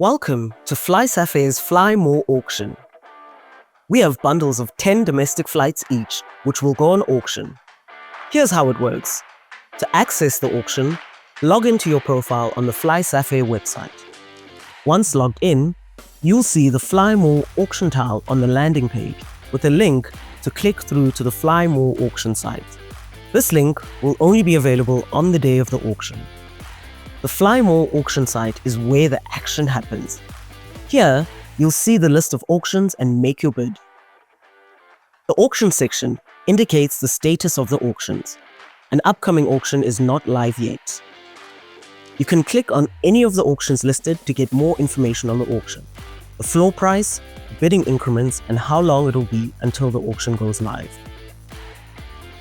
Welcome to FlySafair's FlyMore Auction. We have bundles of 10 domestic flights each, which will go on auction. Here's how it works. To access the auction, log into your profile on the FlySafair website. Once logged in, you'll see the FlyMore auction tile on the landing page with a link to click through to the FlyMore auction site. This link will only be available on the day of the auction. The FlyMore auction site is where the action happens. Here, you'll see the list of auctions and make your bid. The auction section indicates the status of the auctions. An upcoming auction is not live yet. You can click on any of the auctions listed to get more information on the auction, the floor price, bidding increments, and how long it will be until the auction goes live.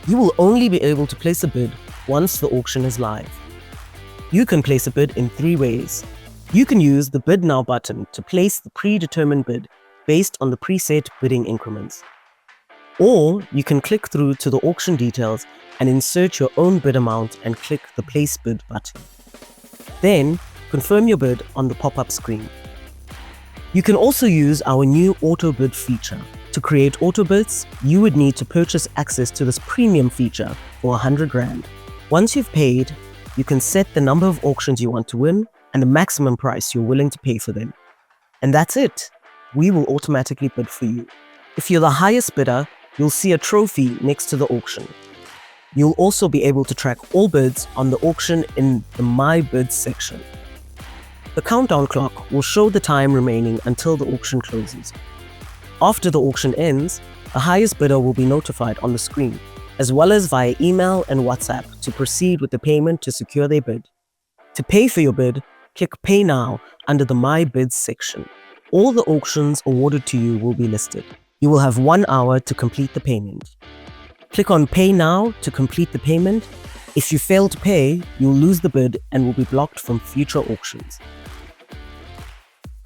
You will only be able to place a bid once the auction is live. You can place a bid in 3 ways. You can use the Bid Now button to place the predetermined bid based on the preset bidding increments. Or you can click through to the auction details and insert your own bid amount and click the Place Bid button. Then, confirm your bid on the pop-up screen. You can also use our new auto bid feature. To create auto bids, you would need to purchase access to this premium feature for 100 Rand. Once you've paid, you can set the number of auctions you want to win and the maximum price you're willing to pay for them. And that's it. We will automatically bid for you. If you're the highest bidder, you'll see a trophy next to the auction. You'll also be able to track all bids on the auction in the My Bids section. The countdown clock will show the time remaining until the auction closes. After the auction ends, the highest bidder will be notified on the screen, as well as via email and WhatsApp to proceed with the payment to secure their bid. To pay for your bid, click Pay Now under the My Bids section. All the auctions awarded to you will be listed. You will have 1 hour to complete the payment. Click on Pay Now to complete the payment. If you fail to pay, you'll lose the bid and will be blocked from future auctions.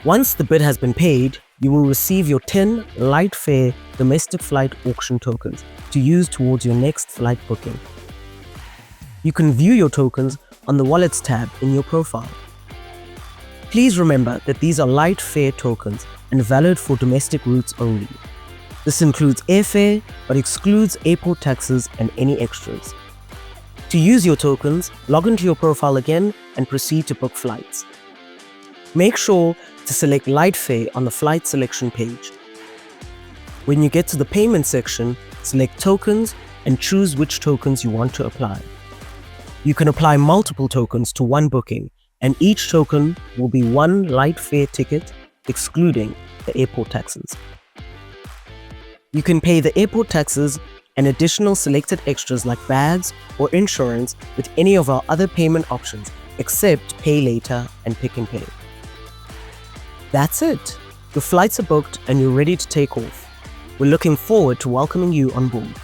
Once the bid has been paid, you will receive your 10 FlySafair domestic flight auction tokens to use towards your next flight booking. You can view your tokens on the Wallets tab in your profile. Please remember that these are FlySafair tokens and valid for domestic routes only. This includes airfare but excludes airport taxes and any extras. To use your tokens, log into your profile again and proceed to book flights. Make sure to select FlySafair on the flight selection page. When you get to the payment section, select tokens and choose which tokens you want to apply. You can apply multiple tokens to one booking, and each token will be one FlySafair ticket, excluding the airport taxes. You can pay the airport taxes and additional selected extras like bags or insurance with any of our other payment options, except Pay Later and Pick and Pay. That's it. Your flights are booked and you're ready to take off. We're looking forward to welcoming you on board.